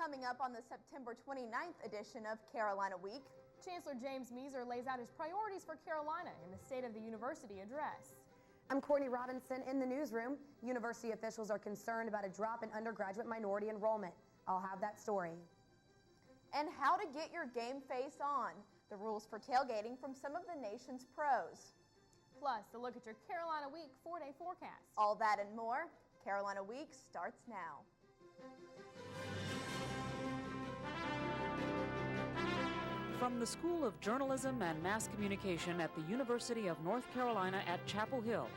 Coming up on the September 29th edition of Carolina Week, Chancellor James Measer lays out his priorities for Carolina in the State of the University address. I'm Courtney Robinson in the newsroom. University officials are concerned about a drop in undergraduate minority enrollment. I'll have that story. And how to get your game face on, the rules for tailgating from some of the nation's pros. Plus, a look at your Carolina Week 4-day forecast. All that and more. Carolina Week starts now. From the School of Journalism and Mass Communication at the University of North Carolina at Chapel Hill,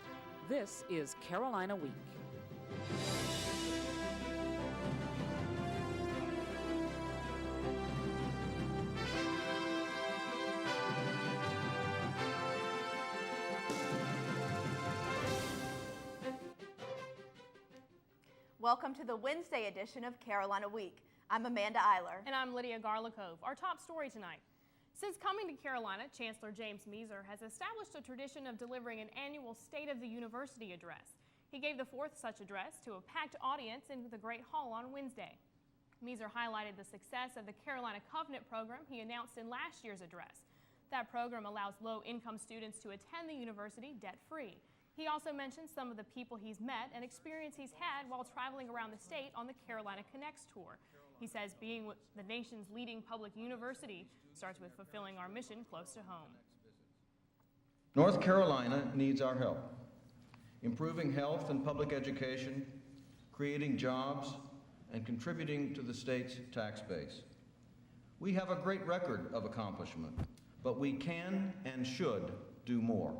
this is Carolina Week. Welcome to the Wednesday edition of Carolina Week. I'm Amanda Eiler. And I'm Lydia Garlikov. Our top story tonight. Since coming to Carolina, Chancellor James Measer has established a tradition of delivering an annual State of the University address. He gave the fourth such address to a packed audience in the Great Hall on Wednesday. Measer highlighted the success of the Carolina Covenant program he announced in last year's address. That program allows low-income students to attend the university debt-free. He also mentioned some of the people he's met and experience he's had while traveling around the state on the Carolina Connects tour. He says being the nation's leading public university starts with fulfilling our mission close to home. North Carolina needs our help. Improving health and public education, creating jobs, and contributing to the state's tax base. We have a great record of accomplishment, but we can and should do more.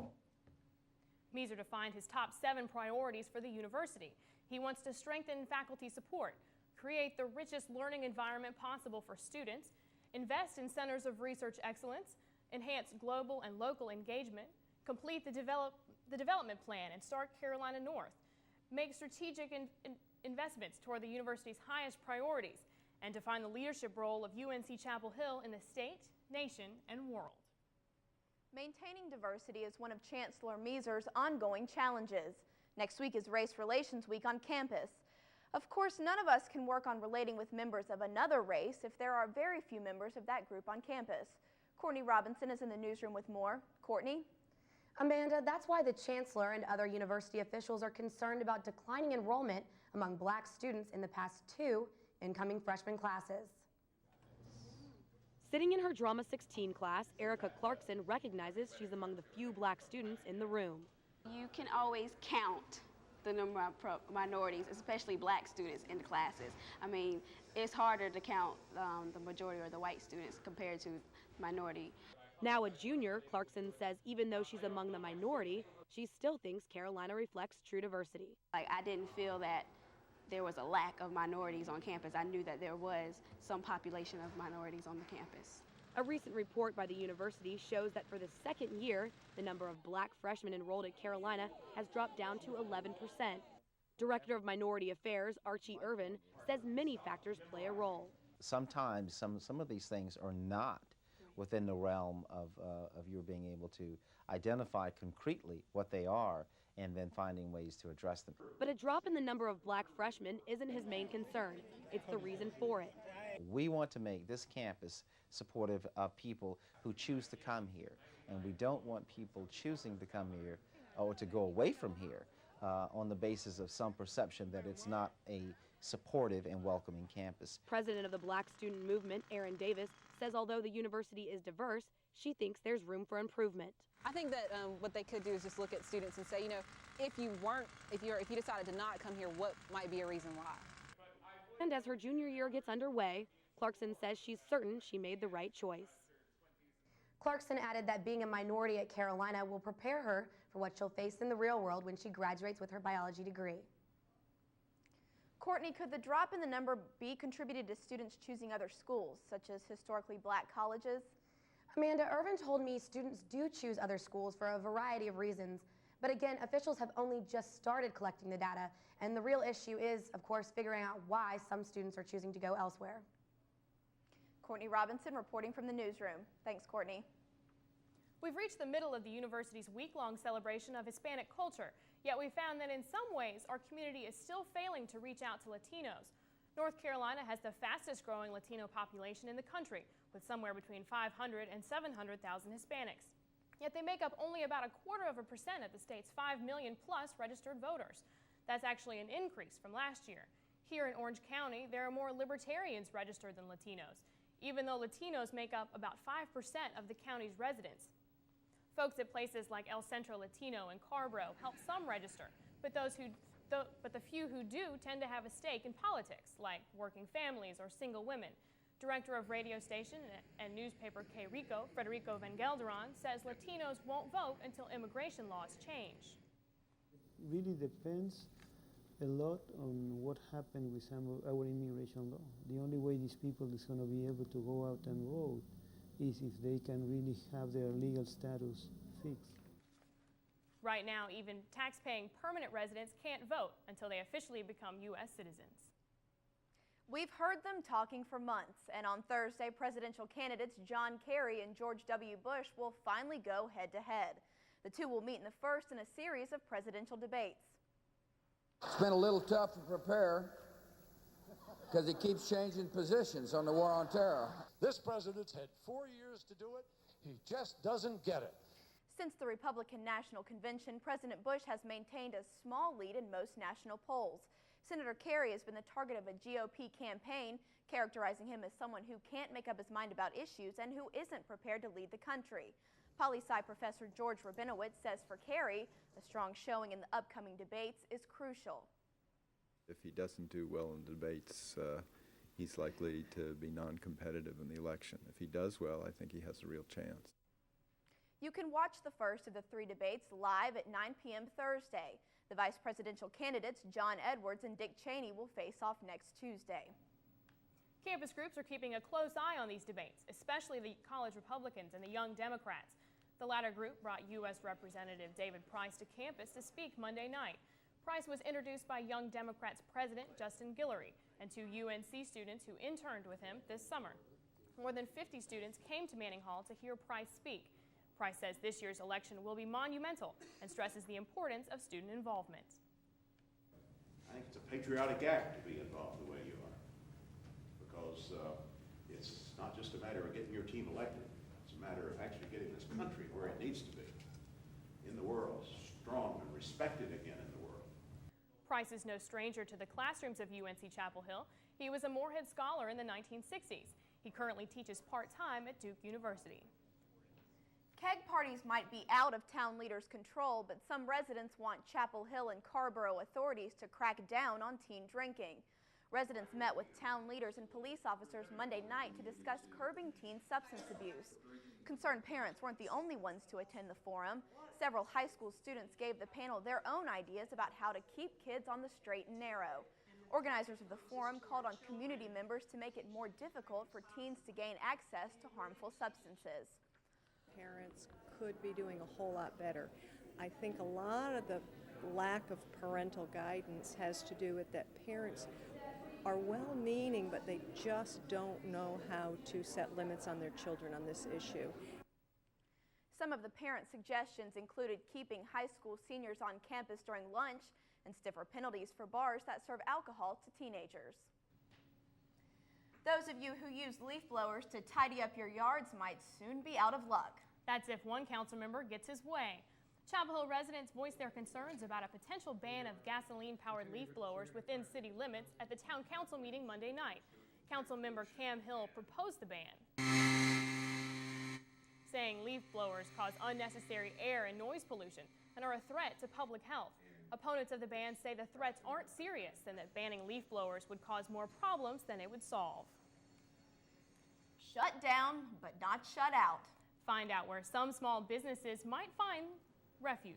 Measer defined his top 7 priorities for the university. He wants to strengthen faculty support, create the richest learning environment possible for students, invest in centers of research excellence, enhance global and local engagement, complete the development plan and start Carolina North, make strategic investments toward the university's highest priorities, and define the leadership role of UNC Chapel Hill in the state, nation, and world. Maintaining diversity is one of Chancellor Measer's ongoing challenges. Next week is Race Relations Week on campus. Of course, none of us can work on relating with members of another race if there are very few members of that group on campus. Courtney Robinson is in the newsroom with more. Courtney? Amanda, that's why the Chancellor and other university officials are concerned about declining enrollment among black students in the past 2 incoming freshman classes. Sitting in her Drama 16 class, Erica Clarkson recognizes she's among the few black students in the room. You can always count the number of minorities, especially black students in the classes. I mean, it's harder to count the majority or the white students compared to minority. Now a junior, Clarkson says even though she's among the minority, she still thinks Carolina reflects true diversity. Like, I didn't feel that there was a lack of minorities on campus. I knew that there was some population of minorities on the campus. A recent report by the university shows that for the second year, the number of black freshmen enrolled at Carolina has dropped down to 11%. Director of Minority Affairs, Archie Irvin, says many factors play a role. Sometimes some of these things are not within the realm of your being able to identify concretely what they are and then finding ways to address them. But a drop in the number of black freshmen isn't his main concern. It's the reason for it. We want to make this campus supportive of people who choose to come here. And we don't want people choosing to come here or to go away from here on the basis of some perception that it's not a supportive and welcoming campus. President of the Black Student Movement, Erin Davis, says although the university is diverse, she thinks there's room for improvement. I think that what they could do is just look at students and say, you know, if you decided to not come here, what might be a reason why? And as her junior year gets underway, Clarkson says she's certain she made the right choice. Clarkson added that being a minority at Carolina will prepare her for what she'll face in the real world when she graduates with her biology degree. Courtney, could the drop in the number be contributed to students choosing other schools, such as historically black colleges? Amanda, Irvin told me students do choose other schools for a variety of reasons. But again, officials have only just started collecting the data, and the real issue is, of course, figuring out why some students are choosing to go elsewhere. Courtney Robinson reporting from the newsroom. Thanks, Courtney. We've reached the middle of the university's week-long celebration of Hispanic culture, yet we found that in some ways our community is still failing to reach out to Latinos. North Carolina has the fastest growing Latino population in the country, with somewhere between 500 and 700,000 Hispanics. Yet they make up only about 0.25% of the state's 5 million plus registered voters. That's actually an increase from last year. Here in Orange County, there are more libertarians registered than Latinos, even though Latinos make up about 5% of the county's residents. Folks at places like El Centro Latino and Carborough help some register, but the few who do tend to have a stake in politics, like working families or single women. Director of radio station and newspaper Que Rico, Federico Van Gelderon, says Latinos won't vote until immigration laws change. It really depends a lot on what happened with some of our immigration law. The only way these people is going to be able to go out and vote is if they can really have their legal status fixed. Right now, even tax-paying permanent residents can't vote until they officially become U.S. citizens. We've heard them talking for months, and on Thursday, presidential candidates John Kerry and George W. Bush will finally go head-to-head. The two will meet in the first in a series of presidential debates. It's been a little tough to prepare because he keeps changing positions on the war on terror. This president's had 4 years to do it. He just doesn't get it. Since the Republican National Convention, President Bush has maintained a small lead in most national polls. Senator Kerry has been the target of a GOP campaign, characterizing him as someone who can't make up his mind about issues and who isn't prepared to lead the country. Poli-sci professor George Rabinowitz says for Kerry, a strong showing in the upcoming debates is crucial. If he doesn't do well in debates, he's likely to be non-competitive in the election. If he does well, I think he has a real chance. You can watch the first of the 3 debates live at 9 p.m. Thursday. The vice presidential candidates John Edwards and Dick Cheney will face off next Tuesday. Campus groups are keeping a close eye on these debates, especially the college Republicans and the Young Democrats. The latter group brought U.S. Representative David Price to campus to speak Monday night. Price was introduced by Young Democrats President Justin Guillory and 2 UNC students who interned with him this summer. More than 50 students came to Manning Hall to hear Price speak. Price says this year's election will be monumental and stresses the importance of student involvement. I think it's a patriotic act to be involved the way you are, because it's not just a matter of getting your team elected. It's a matter of actually getting this country where it needs to be in the world, strong and respected again in the world. Price is no stranger to the classrooms of UNC Chapel Hill. He was a Moorhead Scholar in the 1960s. He currently teaches part-time at Duke University. Keg parties might be out of town leaders' control, but some residents want Chapel Hill and Carborough authorities to crack down on teen drinking. Residents met with town leaders and police officers Monday night to discuss curbing teen substance abuse. Concerned parents weren't the only ones to attend the forum. Several high school students gave the panel their own ideas about how to keep kids on the straight and narrow. Organizers of the forum called on community members to make it more difficult for teens to gain access to harmful substances. Parents could be doing a whole lot better. I think a lot of the lack of parental guidance has to do with that parents are well-meaning, but they just don't know how to set limits on their children on this issue. Some of the parent suggestions included keeping high school seniors on campus during lunch and stiffer penalties for bars that serve alcohol to teenagers. Those of you who use leaf blowers to tidy up your yards might soon be out of luck. That's if one council member gets his way. Chapel Hill residents voiced their concerns about a potential ban of gasoline-powered leaf blowers within city limits at the town council meeting Monday night. Council member Cam Hill proposed the ban, saying leaf blowers cause unnecessary air and noise pollution and are a threat to public health. Opponents of the ban say the threats aren't serious and that banning leaf blowers would cause more problems than it would solve. Shut down, but not shut out. Find out where some small businesses might find refuge.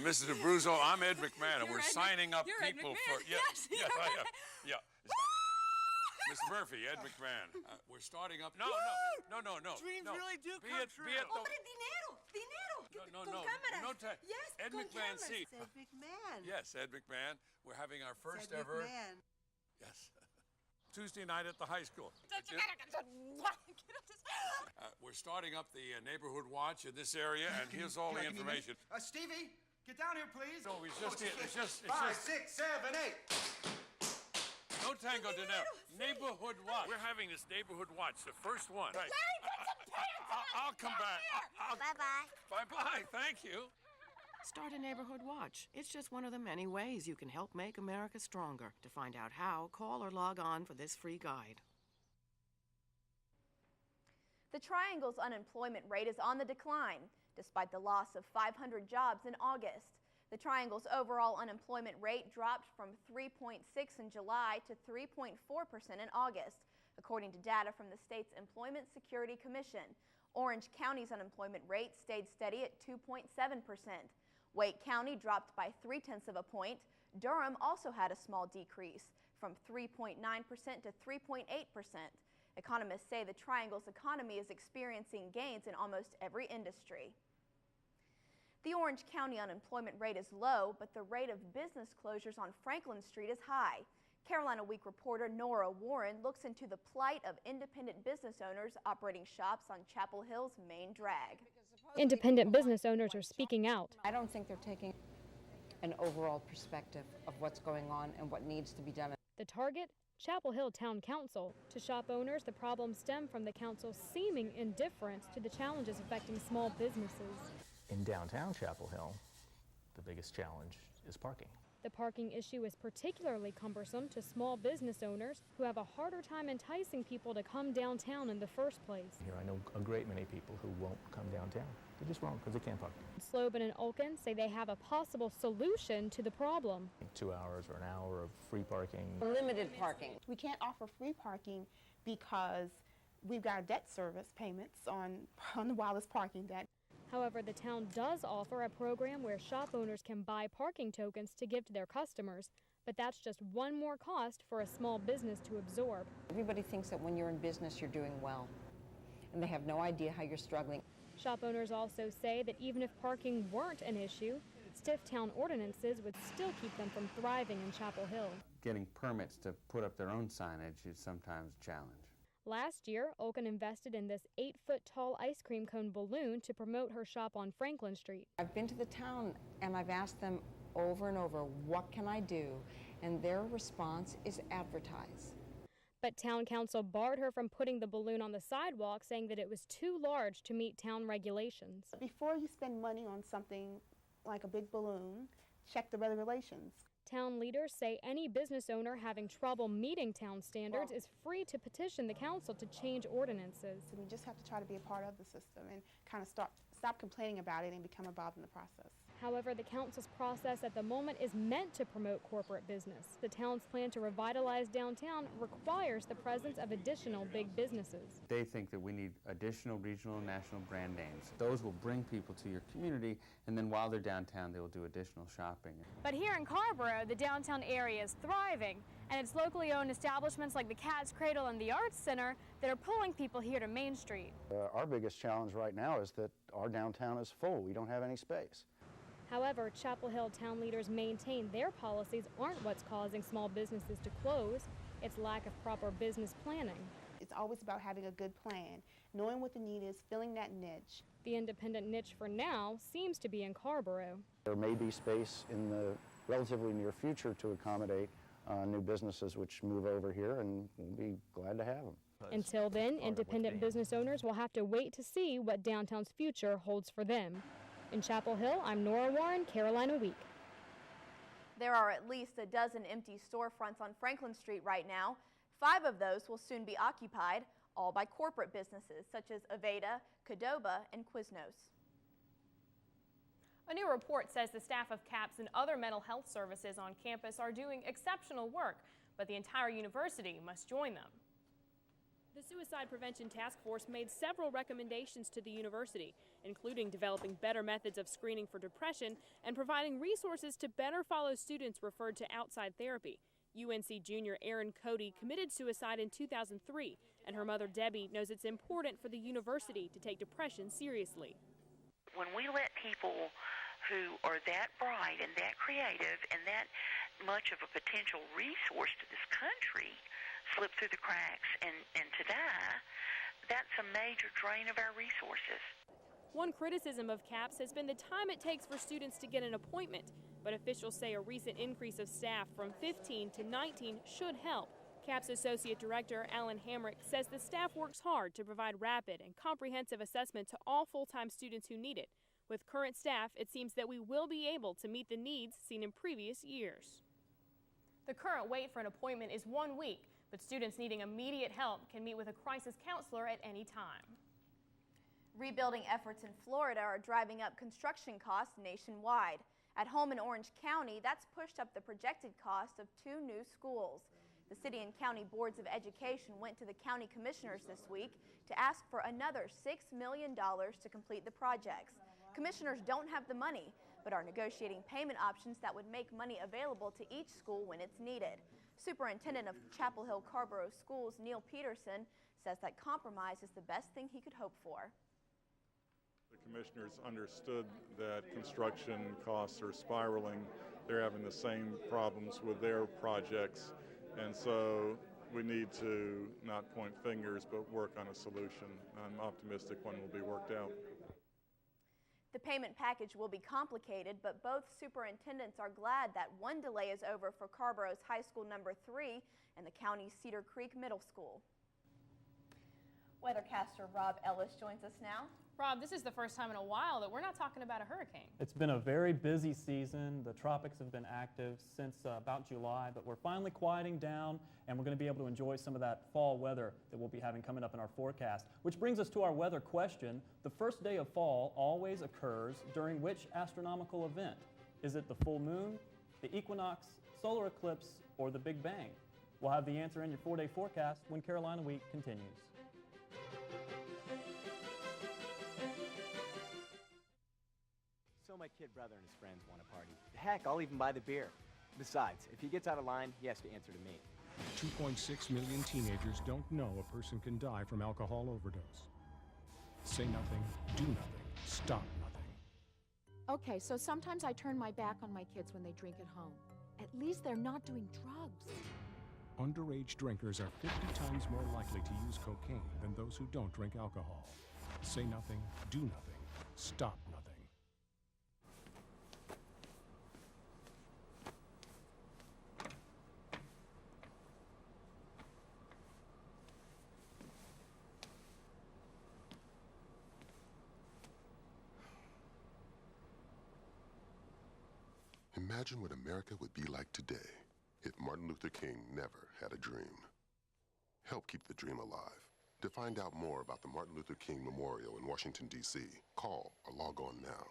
Mrs. Abruzzo, I'm Ed McMahon, and we're Ed signing up you're people Ed for... McMahon. Yes, I am. Yeah. Miss Murphy, Ed McMahon. We're starting up. No. Dreams no. really do Be come it, true. Be it the, Hombre, dinero. No. Con cámaras. No, Yes, Ed con McMahon, cámaras. see. Ed McMahon. Yes, Ed McMahon. We're having our first Ed ever. McMahon. Yes. Tuesday night at the high school. We're starting up the neighborhood watch in this area, and here's all the information. Stevie, get down here, please. No, it's just 5, 6, 7, 8. No tango dinero. Neighborhood watch. We're having this neighborhood watch, the first one. Right. Larry, put some pants on. I'll come back. Bye-bye. Bye-bye. Thank you. Start a neighborhood watch. It's just one of the many ways you can help make America stronger. To find out how, call or log on for this free guide. The Triangle's unemployment rate is on the decline, despite the loss of 500 jobs in August. The Triangle's overall unemployment rate dropped from 3.6% in July to 3.4% in August, according to data from the state's Employment Security Commission. Orange County's unemployment rate stayed steady at 2.7%. Wake County dropped by 0.3 of a point. Durham also had a small decrease from 3.9% to 3.8%. Economists say the Triangle's economy is experiencing gains in almost every industry. The Orange County unemployment rate is low, but the rate of business closures on Franklin Street is high. Carolina Week reporter Nora Warren looks into the plight of independent business owners operating shops on Chapel Hill's main drag. Independent business owners are speaking out. I don't think they're taking an overall perspective of what's going on and what needs to be done. The target? Chapel Hill Town Council. To shop owners, the problems stem from the council's seeming indifference to the challenges affecting small businesses. In downtown Chapel Hill, the biggest challenge is parking. The parking issue is particularly cumbersome to small business owners who have a harder time enticing people to come downtown in the first place. Here, I know a great many people who won't come downtown. They just won't because they can't park. Slobin and Olkin say they have a possible solution to the problem. 2 hours or an hour of free parking. Limited parking. We can't offer free parking because we've got debt service payments on the Wallace parking debt. However, the town does offer a program where shop owners can buy parking tokens to give to their customers, but that's just one more cost for a small business to absorb. Everybody thinks that when you're in business, you're doing well, and they have no idea how you're struggling. Shop owners also say that even if parking weren't an issue, stiff town ordinances would still keep them from thriving in Chapel Hill. Getting permits to put up their own signage is sometimes a challenge. Last year, Olkin invested in this 8-foot-tall ice cream cone balloon to promote her shop on Franklin Street. I've been to the town and I've asked them over and over, what can I do? And their response is advertise. But town council barred her from putting the balloon on the sidewalk, saying that it was too large to meet town regulations. Before you spend money on something like a big balloon, check the regulations. Town leaders say any business owner having trouble meeting town standards is free to petition the council to change ordinances. We just have to try to be a part of the system and kind of stop complaining about it and become involved in the process. However, the council's process at the moment is meant to promote corporate business. The town's plan to revitalize downtown requires the presence of additional big businesses. They think that we need additional regional and national brand names. Those will bring people to your community, and then while they're downtown, they will do additional shopping. But here in Carrboro, the downtown area is thriving, and it's locally owned establishments like the Cat's Cradle and the Arts Center that are pulling people here to Main Street. Our biggest challenge right now is that our downtown is full. We don't have any space. However, Chapel Hill town leaders maintain their policies aren't what's causing small businesses to close. It's lack of proper business planning. It's always about having a good plan, knowing what the need is, filling that niche. The independent niche for now seems to be in Carrboro. There may be space in the relatively near future to accommodate new businesses which move over here, and we'll be glad to have them. Until then, independent business owners will have to wait to see what downtown's future holds for them. In Chapel Hill, I'm Nora Warren, Carolina Week. There are at least a dozen empty storefronts on Franklin Street right now. 5 of those will soon be occupied, all by corporate businesses such as Aveda, Qdoba, and Quiznos. A new report says the staff of CAPS and other mental health services on campus are doing exceptional work, but the entire university must join them. The Suicide Prevention Task Force made several recommendations to the university, including developing better methods of screening for depression and providing resources to better follow students referred to outside therapy. UNC junior Erin Cody committed suicide in 2003, and her mother Debbie knows it's important for the university to take depression seriously. When we let people who are that bright and that creative and that much of a potential resource to this country slip through the cracks and to die, that's a major drain of our resources. One criticism of CAPS has been the time it takes for students to get an appointment, but officials say a recent increase of staff from 15 to 19 should help. CAPS Associate Director Alan Hamrick says the staff works hard to provide rapid and comprehensive assessment to all full-time students who need it. With current staff, it seems that we will be able to meet the needs seen in previous years. The current wait for an appointment is 1 week, but students needing immediate help can meet with a crisis counselor at any time. Rebuilding efforts in Florida are driving up construction costs nationwide. At home in Orange County, that's pushed up the projected cost of 2 new schools. The city and county boards of education went to the county commissioners this week to ask for another $6 million to complete the projects. Commissioners don't have the money, but are negotiating payment options that would make money available to each school when it's needed. Superintendent of Chapel Hill Carrboro Schools, Neil Peterson, says that compromise is the best thing he could hope for. The commissioners understood that construction costs are spiraling. They're having the same problems with their projects, and so we need to not point fingers but work on a solution. I'm optimistic one will be worked out. The payment package will be complicated, but both superintendents are glad that one delay is over for Carrboro's High School number 3 and the county's Cedar Creek Middle School. Weathercaster Rob Ellis joins us now. Rob, this is the first time in a while that we're not talking about a hurricane. It's been a very busy season. The tropics have been active since about July, but we're finally quieting down, and we're going to be able to enjoy some of that fall weather that we'll be having coming up in our forecast. Which brings us to our weather question. The first day of fall always occurs during which astronomical event? Is it the full moon, the equinox, solar eclipse, or the Big Bang? We'll have the answer in your 4-day forecast when Carolina Week continues. So my kid brother and his friends want a party. Heck, I'll even buy the beer. Besides, if he gets out of line, he has to answer to me. 2.6 million teenagers don't know a person can die from alcohol overdose. Say nothing, do nothing, stop nothing. Okay, so sometimes I turn my back on my kids when they drink at home. At least they're not doing drugs. Underage drinkers are 50 times more likely to use cocaine than those who don't drink alcohol. Say nothing, do nothing, stop nothing. Imagine what America would be like today if Martin Luther King never had a dream. Help keep the dream alive. To find out more about the Martin Luther King Memorial in Washington, D.C., call or log on now.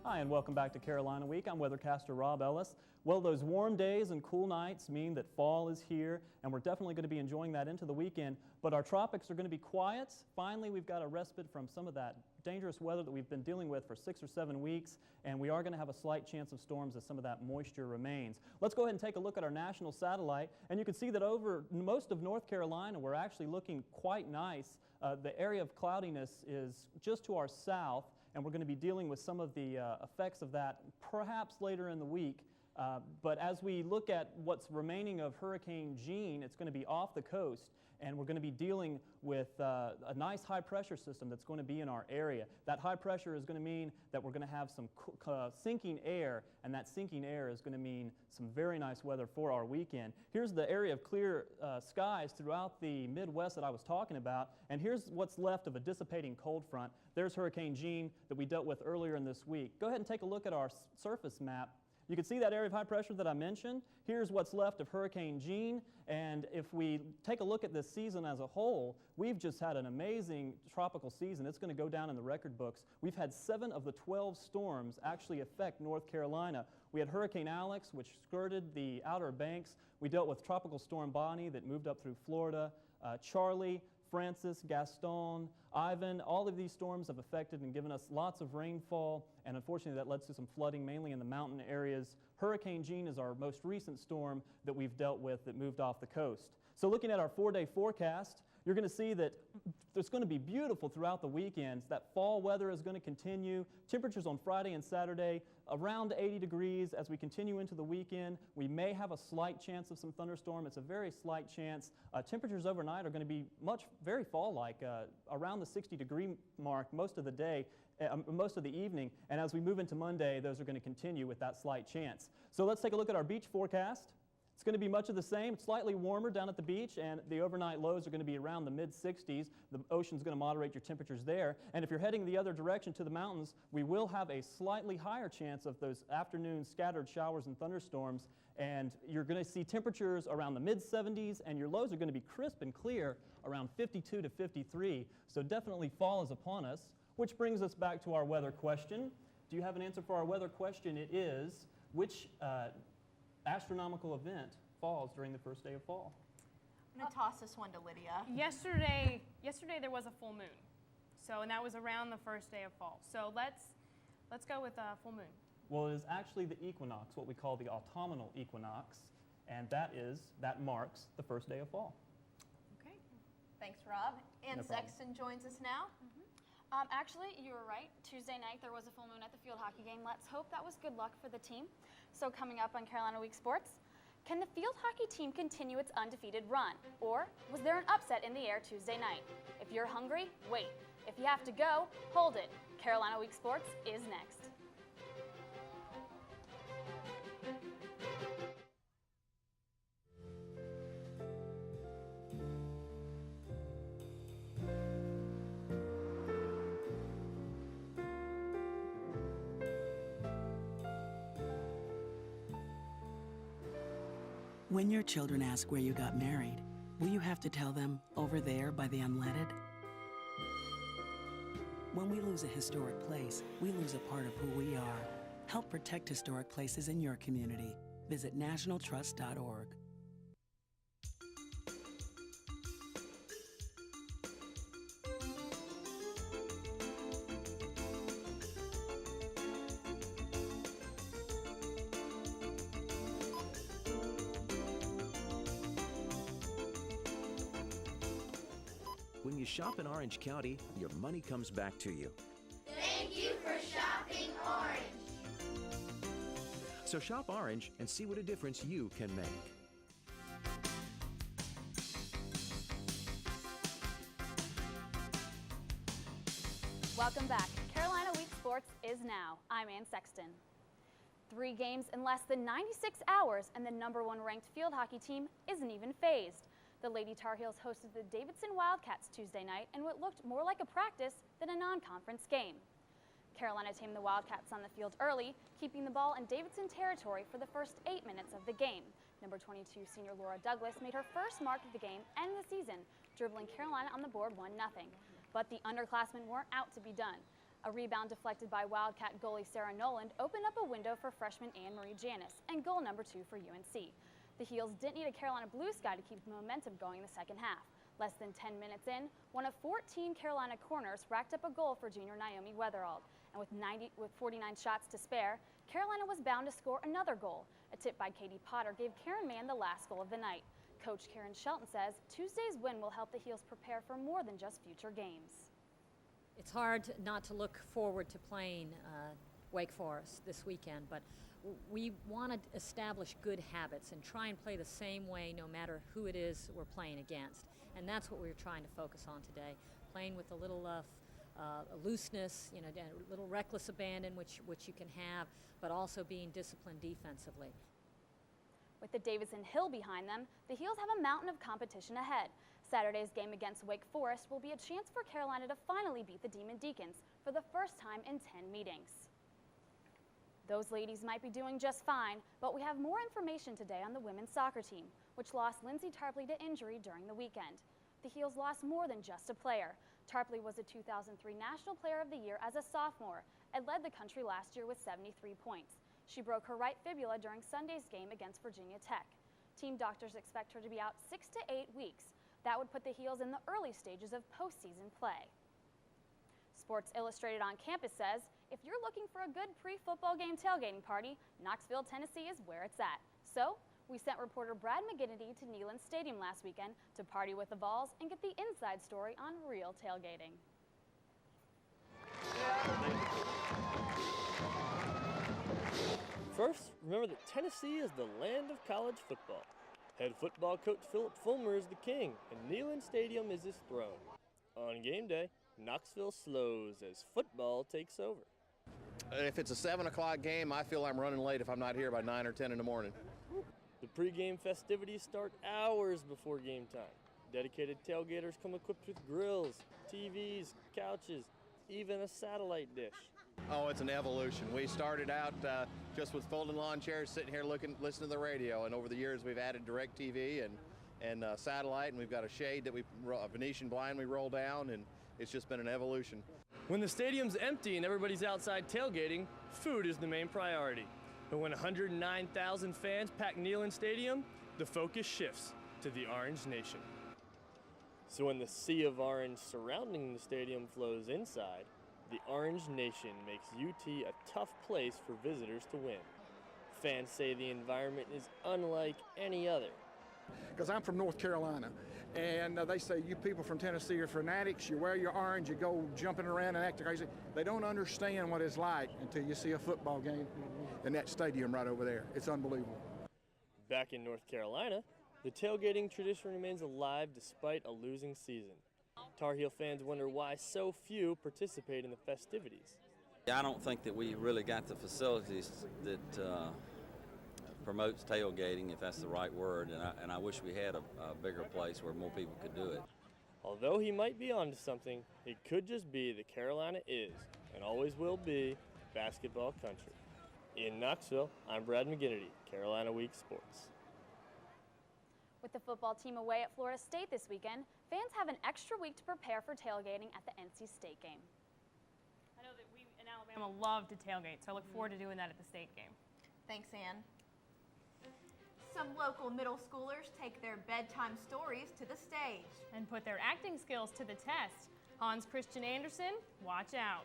Hi, and welcome back to Carolina Week. I'm weathercaster Rob Ellis. Well, those warm days and cool nights mean that fall is here, and we're definitely going to be enjoying that into the weekend, but our tropics are going to be quiet. Finally, we've got a respite from some of that dangerous weather that we've been dealing with for 6 or 7 weeks, and we are going to have a slight chance of storms as some of that moisture remains. Let's go ahead and take a look at our national satellite, and you can see that over most of North Carolina, we're actually looking quite nice. The area of cloudiness is just to our south, and we're going to be dealing with some of the effects of that perhaps later in the week. But as we look at what's remaining of Hurricane Jean, it's going to be off the coast, and we're going to be dealing with a nice high pressure system that's going to be in our area. That high pressure is going to mean that we're going to have some sinking air, and that sinking air is going to mean some very nice weather for our weekend. Here's the area of clear skies throughout the Midwest that I was talking about, and here's what's left of a dissipating cold front. There's Hurricane Jean that we dealt with earlier in this week. Go ahead and take a look at our surface map. You can see that area of high pressure that I mentioned. Here's what's left of Hurricane Jean, and if we take a look at this season as a whole, we've just had an amazing tropical season. It's going to go down in the record books. We've had 7 of the 12 storms actually affect North Carolina. We had Hurricane Alex, which skirted the Outer Banks. We dealt with Tropical Storm Bonnie that moved up through Florida. Charlie Francis, Gaston, Ivan, all of these storms have affected and given us lots of rainfall, and unfortunately that led to some flooding, mainly in the mountain areas. Hurricane Jean is our most recent storm that we've dealt with that moved off the coast. So looking at our 4-day forecast, you're going to see that it's going to be beautiful throughout the weekends. That fall weather is going to continue. Temperatures on Friday and Saturday around 80 degrees. As we continue into the weekend, we may have a slight chance of some thunderstorm. It's a very slight chance. Temperatures overnight are going to be very fall-like, around the 60-degree mark most of the day, most of the evening. And as we move into Monday, those are going to continue with that slight chance. So let's take a look at our beach forecast. It's going to be much of the same, slightly warmer down at the beach, and the overnight lows are going to be around the mid-60s. The ocean's going to moderate your temperatures there. And if you're heading the other direction to the mountains, we will have a slightly higher chance of those afternoon scattered showers and thunderstorms. And you're going to see temperatures around the mid-70s, and your lows are going to be crisp and clear around 52 to 53. So definitely fall is upon us, which brings us back to our weather question. Do you have an answer for our weather question? It is, which astronomical event falls during the first day of fall? I'm going to toss this one to Lydia. Yesterday there was a full moon. And that was around the first day of fall. So let's go with full moon. Well, it is actually the equinox, what we call the autumnal equinox, and that marks the first day of fall. Okay. Thanks, Rob. Ann Sexton joins us now. Actually, you were right. Tuesday night there was a full moon at the field hockey game. Let's hope that was good luck for the team. So coming up on Carolina Week Sports, can the field hockey team continue its undefeated run? Or was there an upset in the air Tuesday night? If you're hungry, wait. If you have to go, hold it. Carolina Week Sports is next. When your children ask where you got married, will you have to tell them, over there by the unleaded? When we lose a historic place, we lose a part of who we are. Help protect historic places in your community. Visit nationaltrust.org. When you shop in Orange County, your money comes back to you. Thank you for shopping Orange. So shop Orange and see what a difference you can make. Welcome back. Carolina Week Sports is now. I'm Ann Sexton. 3 games in less than 96 hours, and the #1 ranked field hockey team isn't even phased. The Lady Tar Heels hosted the Davidson Wildcats Tuesday night in what looked more like a practice than a non-conference game. Carolina tamed the Wildcats on the field early, keeping the ball in Davidson territory for the first 8 minutes of the game. Number 22 senior Laura Douglas made her first mark of the game and the season, dribbling Carolina on the board 1-0. But the underclassmen weren't out to be done. A rebound deflected by Wildcat goalie Sarah Noland opened up a window for freshman Anne-Marie Janis, and goal number 2 for UNC. The Heels didn't need a Carolina blue sky to keep the momentum going in the second half. Less than 10 minutes in, one of 14 Carolina corners racked up a goal for junior Naomi Weatherald. And with 49 shots to spare, Carolina was bound to score another goal. A tip by Katie Potter gave Karen Mann the last goal of the night. Coach Karen Shelton says Tuesday's win will help the Heels prepare for more than just future games. It's hard not to look forward to playing Wake Forest this weekend, but we want to establish good habits and try and play the same way no matter who it is we're playing against. And that's what we're trying to focus on today, playing with a little looseness, a little reckless abandon, which you can have, but also being disciplined defensively. With the Davidson Hill behind them, the Heels have a mountain of competition ahead. Saturday's game against Wake Forest will be a chance for Carolina to finally beat the Demon Deacons for the first time in 10 meetings. Those ladies might be doing just fine, but we have more information today on the women's soccer team, which lost Lindsay Tarpley to injury during the weekend. The Heels lost more than just a player. Tarpley was a 2003 National Player of the Year as a sophomore and led the country last year with 73 points. She broke her right fibula during Sunday's game against Virginia Tech. Team doctors expect her to be out 6 to 8 weeks. That would put the Heels in the early stages of postseason play. Sports Illustrated on campus says, if you're looking for a good pre-football game tailgating party, Knoxville, Tennessee is where it's at. So, we sent reporter Brad McGinnity to Neyland Stadium last weekend to party with the Vols and get the inside story on real tailgating. First, remember that Tennessee is the land of college football. Head football coach Philip Fulmer is the king, and Neyland Stadium is his throne. On game day, Knoxville slows as football takes over. If it's a 7 o'clock game, I feel I'm running late if I'm not here by 9 or 10 in the morning. The pregame festivities start hours before game time. Dedicated tailgaters come equipped with grills, TVs, couches, even a satellite dish. Oh, it's an evolution. We started out just with folding lawn chairs, sitting here listening to the radio, and over the years we've added DirecTV and satellite, and we've got a shade that a Venetian blind we roll down, and it's just been an evolution. When the stadium's empty and everybody's outside tailgating, food is the main priority. But when 109,000 fans pack Neyland Stadium, the focus shifts to the Orange Nation. So when the sea of orange surrounding the stadium flows inside, the Orange Nation makes UT a tough place for visitors to win. Fans say the environment is unlike any other. Because I'm from North Carolina, and they say you people from Tennessee are fanatics, you wear your orange, you go jumping around and acting crazy. They don't understand what it's like until you see a football game in that stadium right over there. It's unbelievable. Back in North Carolina, the tailgating tradition remains alive despite a losing season. Tar Heel fans wonder why so few participate in the festivities. I don't think that we really got the facilities that promotes tailgating, if that's the right word, and I wish we had a bigger place where more people could do it. Although he might be onto something, it could just be that Carolina is, and always will be, basketball country. In Knoxville, I'm Brad McGinnity, Carolina Week Sports. With the football team away at Florida State this weekend, fans have an extra week to prepare for tailgating at the NC State game. I know that we in Alabama love to tailgate, so I look forward to doing that at the state game. Thanks, Ann. Some local middle schoolers take their bedtime stories to the stage. And put their acting skills to the test. Hans Christian Andersen, watch out.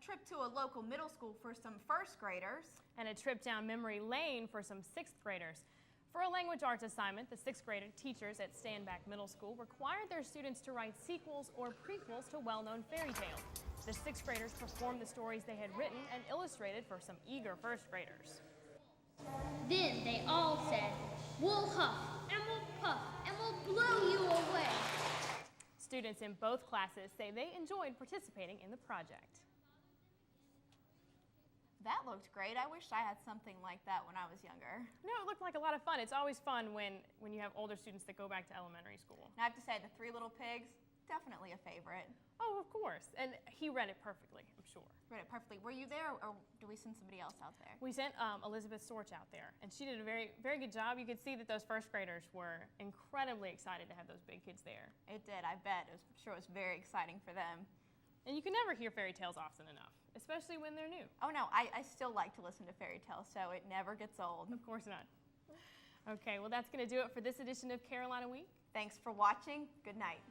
Trip to a local middle school for some first graders. And a trip down memory lane for some sixth graders. For a language arts assignment, the sixth grade teachers at Standback Middle School required their students to write sequels or prequels to well-known fairy tales. The sixth graders performed the stories they had written and illustrated for some eager first graders. Then they all said, "We'll huff and we'll puff and we'll blow you away." Students in both classes say they enjoyed participating in the project. That looked great. I wish I had something like that when I was younger. No, it looked like a lot of fun. It's always fun when you have older students that go back to elementary school. And I have to say, the Three Little Pigs, definitely a favorite. Oh, of course. And he read it perfectly, I'm sure. Read it perfectly. Were you there, or do we send somebody else out there? We sent Elizabeth Storch out there, and she did a very, very good job. You could see that those first graders were incredibly excited to have those big kids there. It did, I bet. I'm sure it was very exciting for them. And you can never hear fairy tales often enough, especially when they're new. Oh no, I still like to listen to fairy tales, so it never gets old. Of course not. Okay, well that's going to do it for this edition of Carolina Week. Thanks for watching. Good night.